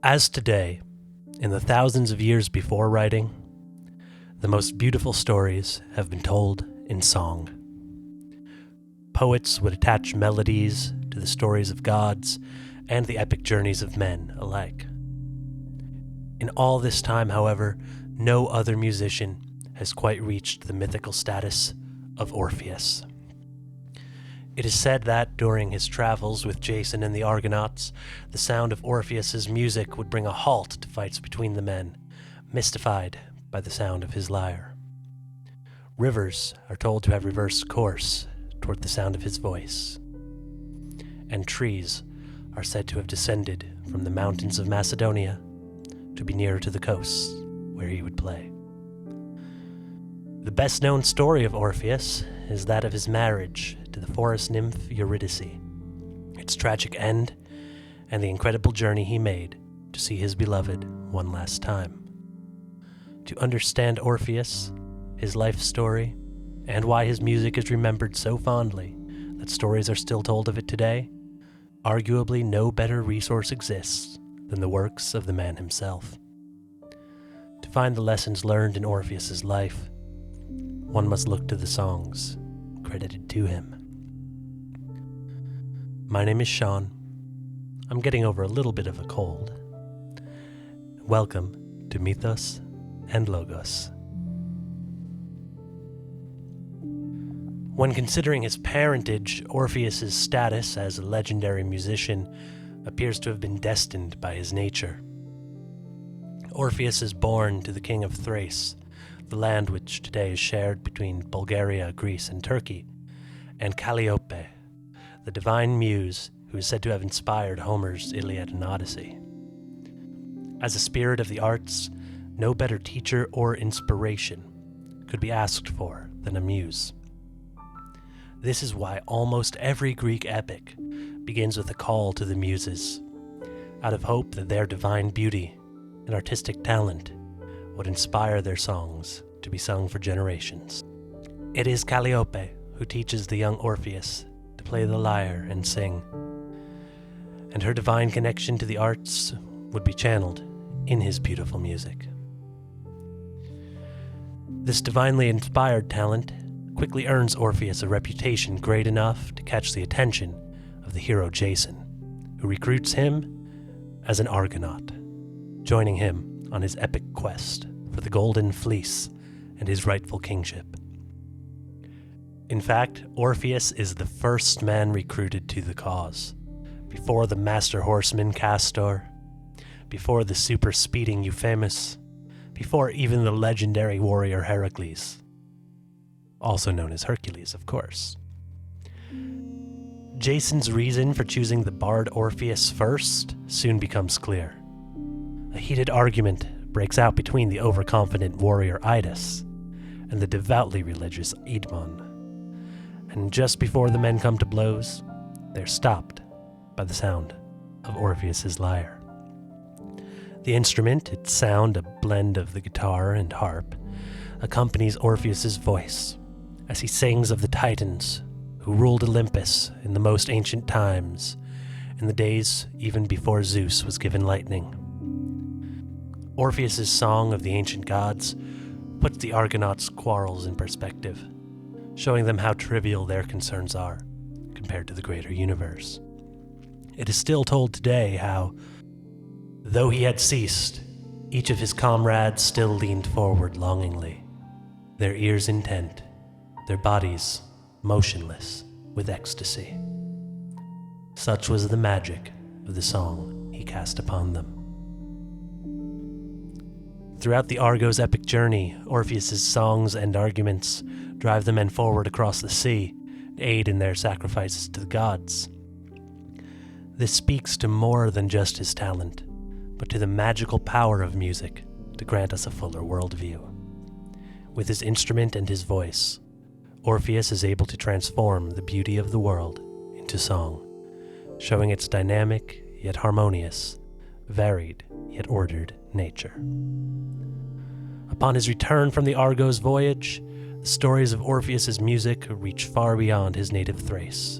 As today, in the thousands of years before writing, the most beautiful stories have been told in song. Poets would attach melodies to the stories of gods and the epic journeys of men alike. In all this time, however, no other musician has quite reached the mythical status of Orpheus. It is said that during his travels with Jason and the Argonauts, the sound of Orpheus's music would bring a halt to fights between the men, mystified by the sound of his lyre. Rivers are told to have reversed course toward the sound of his voice, and trees are said to have descended from the mountains of Macedonia to be nearer to the coasts where he would play. The best-known story of Orpheus is that of his marriage to the forest nymph Eurydice, its tragic end, and the incredible journey he made to see his beloved one last time. To understand Orpheus, his life story, and why his music is remembered so fondly that stories are still told of it today, arguably no better resource exists than the works of the man himself. To find the lessons learned in Orpheus's life, one must look to the songs credited to him. My name is Sean. I'm getting over a little bit of a cold. Welcome to Mythos and Logos. When considering his parentage, Orpheus's status as a legendary musician appears to have been destined by his nature. Orpheus is born to the king of Thrace, the land which today is shared between Bulgaria, Greece, and Turkey, and Calliope, the divine muse who is said to have inspired Homer's Iliad and Odyssey. As a spirit of the arts, no better teacher or inspiration could be asked for than a muse. This is why almost every Greek epic begins with a call to the muses, out of hope that their divine beauty and artistic talent would inspire their songs to be sung for generations. It is Calliope who teaches the young Orpheus to play the lyre and sing, and her divine connection to the arts would be channeled in his beautiful music. This divinely inspired talent quickly earns Orpheus a reputation great enough to catch the attention of the hero Jason, who recruits him as an Argonaut, joining him on his epic quest for the Golden Fleece and his rightful kingship. In fact, Orpheus is the first man recruited to the cause, before the master horseman Castor, before the super-speeding Euphemus, before even the legendary warrior Heracles, also known as Hercules, of course. Jason's reason for choosing the bard Orpheus first soon becomes clear. A heated argument breaks out between the overconfident warrior Idas and the devoutly religious Idmon. And just before the men come to blows, they're stopped by the sound of Orpheus's lyre. The instrument, its sound a blend of the guitar and harp, accompanies Orpheus's voice as he sings of the Titans who ruled Olympus in the most ancient times, in the days even before Zeus was given lightning. Orpheus's song of the ancient gods puts the Argonauts' quarrels in perspective, showing them how trivial their concerns are compared to the greater universe. It is still told today how, though he had ceased, each of his comrades still leaned forward longingly, their ears intent, their bodies motionless with ecstasy. Such was the magic of the song he cast upon them. Throughout the Argos' epic journey, Orpheus's songs and arguments drive the men forward across the sea to aid in their sacrifices to the gods. This speaks to more than just his talent, but to the magical power of music to grant us a fuller worldview. With his instrument and his voice, Orpheus is able to transform the beauty of the world into song, showing its dynamic yet harmonious, varied yet ordered nature. Upon his return from the Argos voyage, the stories of Orpheus's music reach far beyond his native Thrace,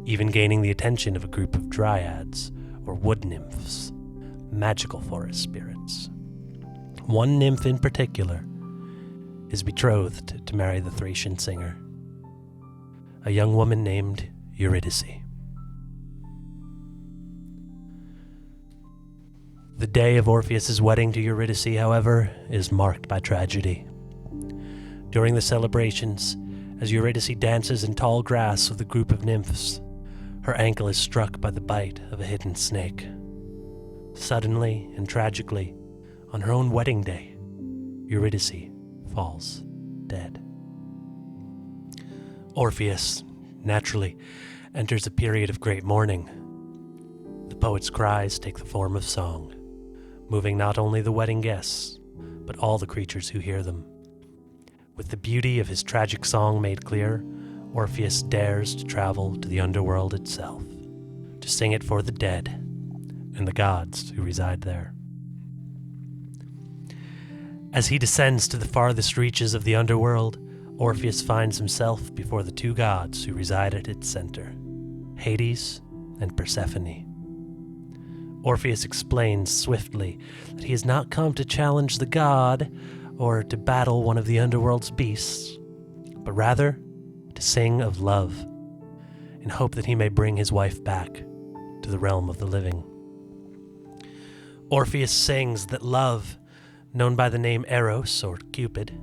even gaining the attention of a group of dryads, or wood nymphs, magical forest spirits. One nymph in particular is betrothed to marry the Thracian singer, a young woman named Eurydice. The day of Orpheus's wedding to Eurydice, however, is marked by tragedy. During the celebrations, as Eurydice dances in tall grass with a group of nymphs, her ankle is struck by the bite of a hidden snake. Suddenly and tragically, on her own wedding day, Eurydice falls dead. Orpheus, naturally, enters a period of great mourning. The poet's cries take the form of song, moving not only the wedding guests, but all the creatures who hear them. With the beauty of his tragic song made clear, Orpheus dares to travel to the underworld itself, to sing it for the dead and the gods who reside there. As he descends to the farthest reaches of the underworld, Orpheus finds himself before the two gods who reside at its center, Hades and Persephone. Orpheus explains swiftly that he has not come to challenge the god or to battle one of the underworld's beasts, but rather to sing of love, in hope that he may bring his wife back to the realm of the living. Orpheus sings that love, known by the name Eros or Cupid,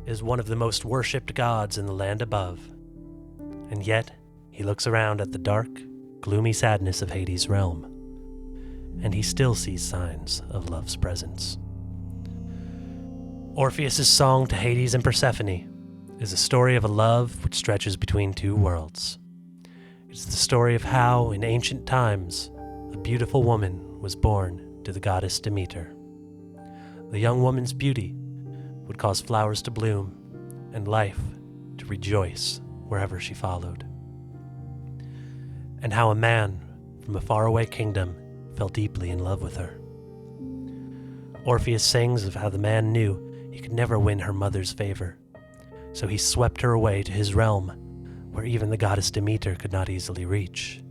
is one of the most worshipped gods in the land above, and yet he looks around at the dark, gloomy sadness of Hades' realm, and he still sees signs of love's presence. Orpheus' song to Hades and Persephone is a story of a love which stretches between two worlds. It's the story of how, in ancient times, a beautiful woman was born to the goddess Demeter. The young woman's beauty would cause flowers to bloom and life to rejoice wherever she followed. And how a man from a faraway kingdom fell deeply in love with her. Orpheus sings of how the man knew he could never win her mother's favor, so he swept her away to his realm, where even the goddess Demeter could not easily reach.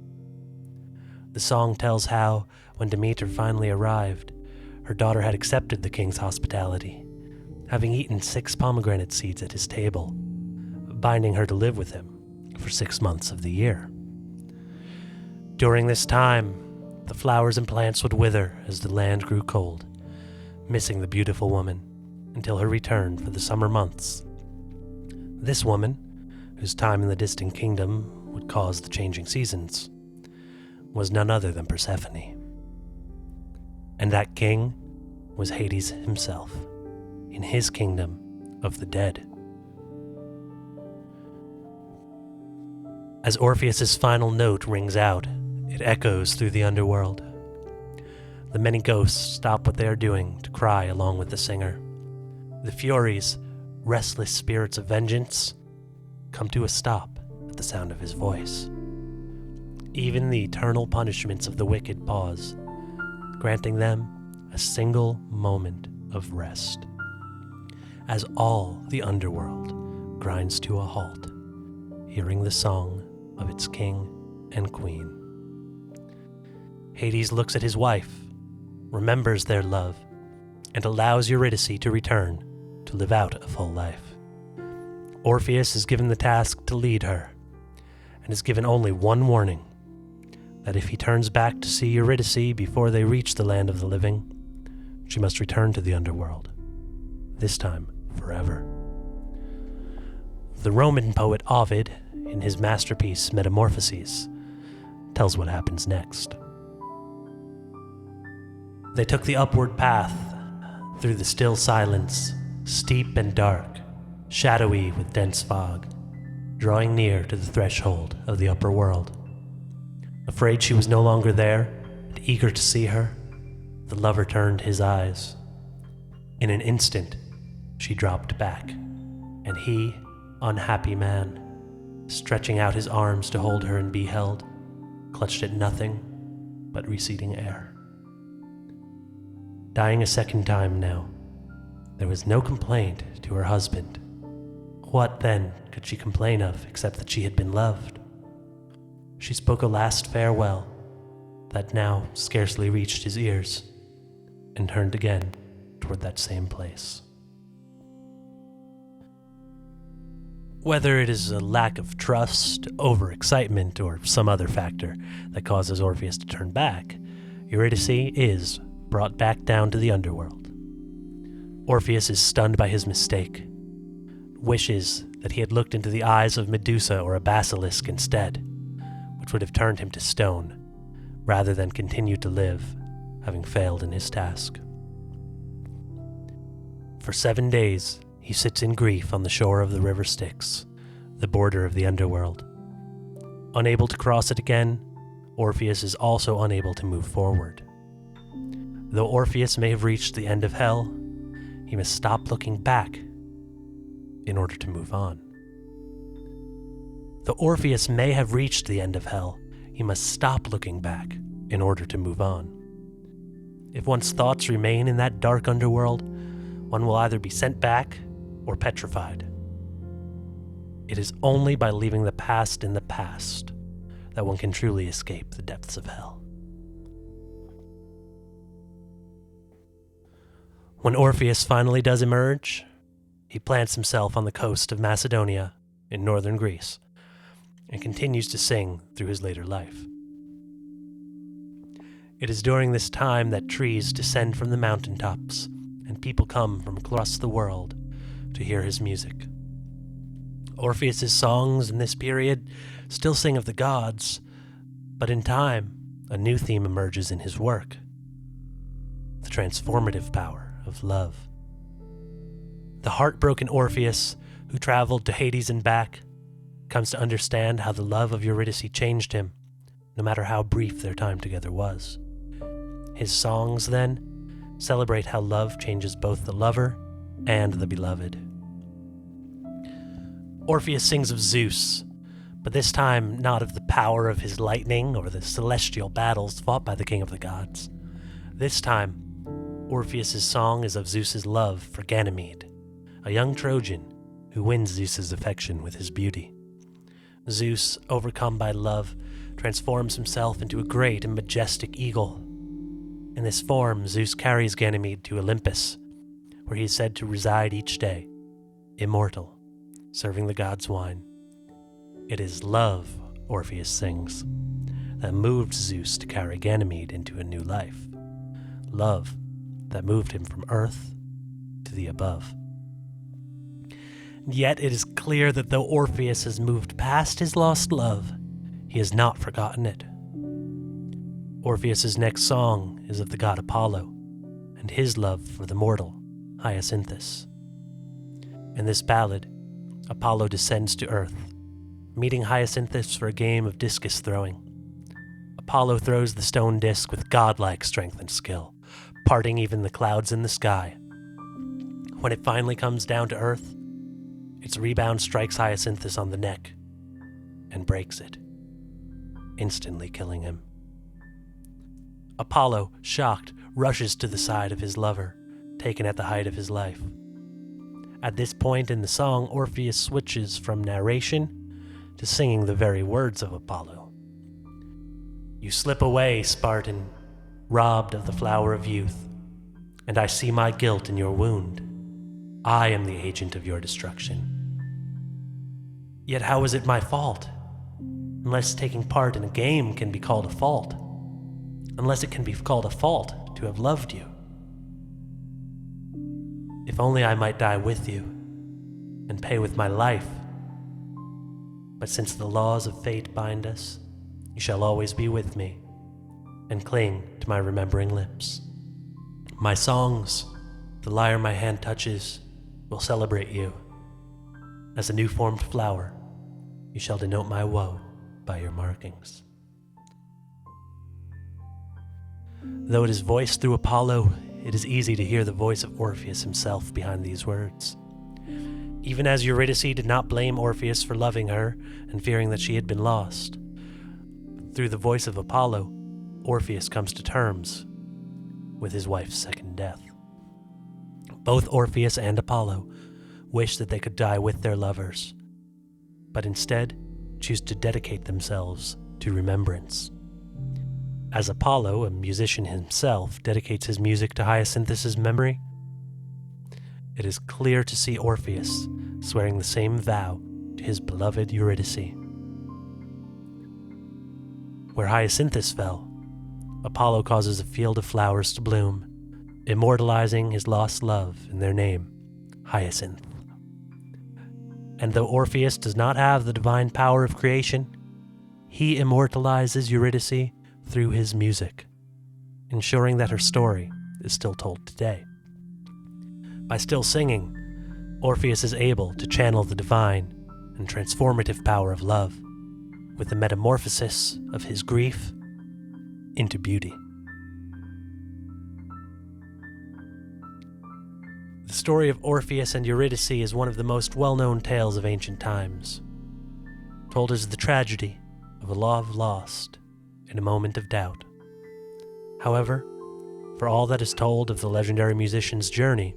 The song tells how, when Demeter finally arrived, her daughter had accepted the king's hospitality, having eaten 6 pomegranate seeds at his table, binding her to live with him for 6 months of the year. During this time, the flowers and plants would wither as the land grew cold, missing the beautiful woman until her return for the summer months. This woman, whose time in the distant kingdom would cause the changing seasons, was none other than Persephone. And that king was Hades himself, in his kingdom of the dead. As Orpheus's final note rings out, it echoes through the underworld. The many ghosts stop what they are doing to cry along with the singer. The Furies, restless spirits of vengeance, come to a stop at the sound of his voice. Even the eternal punishments of the wicked pause, granting them a single moment of rest, as all the underworld grinds to a halt, hearing the song of its king and queen. Hades looks at his wife, remembers their love, and allows Eurydice to return to live out a full life. Orpheus is given the task to lead her, and is given only one warning, that if he turns back to see Eurydice before they reach the land of the living, she must return to the underworld, this time forever. The Roman poet Ovid, in his masterpiece Metamorphoses, tells what happens next. They took the upward path through the still silence, steep and dark, shadowy with dense fog, drawing near to the threshold of the upper world. Afraid she was no longer there, and eager to see her, the lover turned his eyes. In an instant, she dropped back, and he, unhappy man, stretching out his arms to hold her and be held, clutched at nothing but receding air. Dying a second time now, there was no complaint to her husband. What, then, could she complain of except that she had been loved? She spoke a last farewell, that now scarcely reached his ears, and turned again toward that same place. Whether it is a lack of trust, overexcitement, or some other factor that causes Orpheus to turn back, Eurydice is brought back down to the underworld. Orpheus is stunned by his mistake, wishes that he had looked into the eyes of Medusa or a basilisk instead, which would have turned him to stone, rather than continue to live, having failed in his task. For 7 days, he sits in grief on the shore of the river Styx, the border of the underworld. Unable to cross it again, Orpheus is also unable to move forward. Though Orpheus may have reached the end of hell, he must stop looking back in order to move on. Though Orpheus may have reached the end of hell, he must stop looking back in order to move on. If one's thoughts remain in that dark underworld, one will either be sent back or petrified. It is only by leaving the past in the past that one can truly escape the depths of hell. When Orpheus finally does emerge, he plants himself on the coast of Macedonia in northern Greece and continues to sing through his later life. It is during this time that trees descend from the mountaintops and people come from across the world to hear his music. Orpheus's songs in this period still sing of the gods, but in time, a new theme emerges in his work: the transformative power of love. The heartbroken Orpheus, who traveled to Hades and back, comes to understand how the love of Eurydice changed him, no matter how brief their time together was. His songs, then, celebrate how love changes both the lover and the beloved. Orpheus sings of Zeus, but this time not of the power of his lightning or the celestial battles fought by the king of the gods. This time, Orpheus's song is of Zeus's love for Ganymede, a young Trojan who wins Zeus's affection with his beauty. Zeus, overcome by love, transforms himself into a great and majestic eagle. In this form, Zeus carries Ganymede to Olympus, where he is said to reside each day, immortal, serving the gods wine. It is love, Orpheus sings, that moved Zeus to carry Ganymede into a new life. Love that moved him from earth to the above. Yet it is clear that though Orpheus has moved past his lost love, he has not forgotten it. Orpheus's next song is of the god Apollo and his love for the mortal Hyacinthus. In this ballad, Apollo descends to earth, meeting Hyacinthus for a game of discus throwing. Apollo throws the stone disc with godlike strength and skill, parting even the clouds in the sky. When it finally comes down to earth, its rebound strikes Hyacinthus on the neck and breaks it, instantly killing him. Apollo, shocked, rushes to the side of his lover, taken at the height of his life. At this point in the song, Orpheus switches from narration to singing the very words of Apollo. You slip away, Spartan, robbed of the flower of youth, and I see my guilt in your wound. I am the agent of your destruction. Yet how is it my fault? Unless taking part in a game can be called a fault. Unless it can be called a fault to have loved you. If only I might die with you and pay with my life. But since the laws of fate bind us, you shall always be with me and cling to my remembering lips. My songs, the lyre my hand touches, will celebrate you. As a new-formed flower, you shall denote my woe by your markings. Though it is voiced through Apollo, it is easy to hear the voice of Orpheus himself behind these words. Even as Eurydice did not blame Orpheus for loving her and fearing that she had been lost, through the voice of Apollo, Orpheus comes to terms with his wife's second death. Both Orpheus and Apollo wish that they could die with their lovers, but instead choose to dedicate themselves to remembrance. As Apollo, a musician himself, dedicates his music to Hyacinthus' memory, it is clear to see Orpheus swearing the same vow to his beloved Eurydice. Where Hyacinthus fell, Apollo causes a field of flowers to bloom, immortalizing his lost love in their name, Hyacinth. And though Orpheus does not have the divine power of creation, he immortalizes Eurydice through his music, ensuring that her story is still told today. By still singing, Orpheus is able to channel the divine and transformative power of love, with the metamorphosis of his grief into beauty. The story of Orpheus and Eurydice is one of the most well-known tales of ancient times, told as the tragedy of a love lost in a moment of doubt. However, for all that is told of the legendary musician's journey,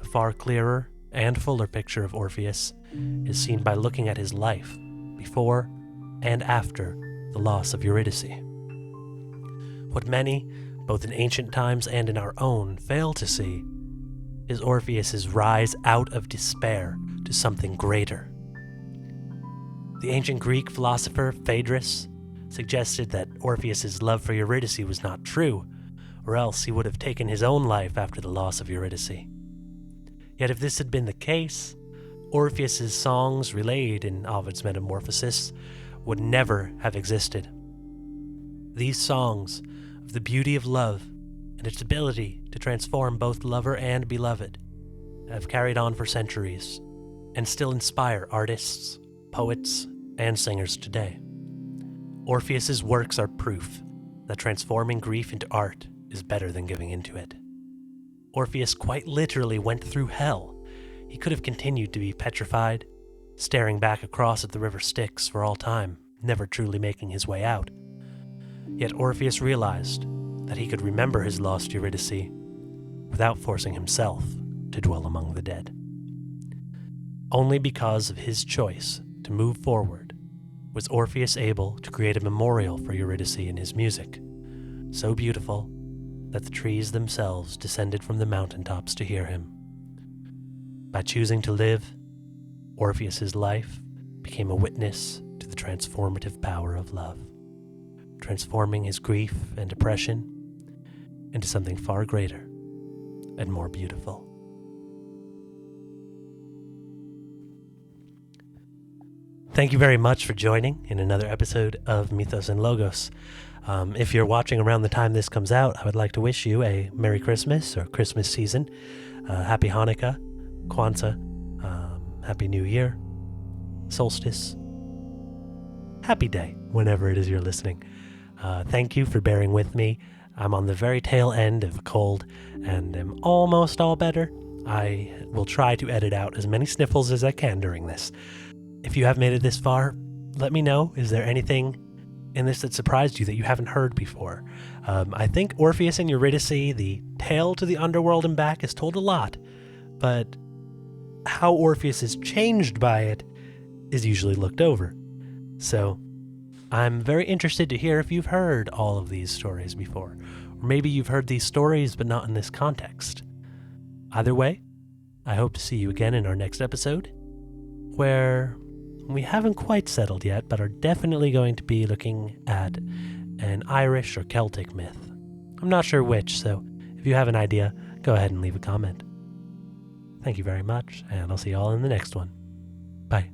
a far clearer and fuller picture of Orpheus is seen by looking at his life before and after the loss of Eurydice. What many, both in ancient times and in our own, fail to see is Orpheus's rise out of despair to something greater. The ancient Greek philosopher Phaedrus suggested that Orpheus's love for Eurydice was not true, or else he would have taken his own life after the loss of Eurydice. Yet if this had been the case, Orpheus's songs relayed in Ovid's Metamorphoses would never have existed. These songs of the beauty of love and its ability to transform both lover and beloved have carried on for centuries and still inspire artists, poets, and singers today. Orpheus's works are proof that transforming grief into art is better than giving into it. Orpheus quite literally went through hell. He could have continued to be petrified, staring back across at the river Styx for all time, never truly making his way out. Yet Orpheus realized that he could remember his lost Eurydice without forcing himself to dwell among the dead. Only because of his choice to move forward was Orpheus able to create a memorial for Eurydice in his music, so beautiful that the trees themselves descended from the mountaintops to hear him. By choosing to live, Orpheus's life became a witness to the transformative power of love, transforming his grief and depression into something far greater and more beautiful. Thank you very much for joining in another episode of Mythos and Logos. If you're watching around the time this comes out, I would like to wish you a Merry Christmas or Christmas season, Happy Hanukkah, Kwanzaa, Happy New Year, Solstice, Happy Day, whenever it is you're listening. Thank you for bearing with me. I'm on the very tail end of a cold and am almost all better. I will try to edit out as many sniffles as I can during this. If you have made it this far, let me know. Is there anything in this that surprised you that you haven't heard before? I think Orpheus and Eurydice, the tale to the underworld and back, is told a lot, but how Orpheus is changed by it is usually looked over. So I'm very interested to hear if you've heard all of these stories before, or maybe you've heard these stories but not in this context. Either way, I hope to see you again in our next episode, where we haven't quite settled yet, but are definitely going to be looking at an Irish or Celtic myth. I'm not sure which, so if you have an idea, go ahead and leave a comment. Thank you very much, and I'll see you all in the next one. Bye.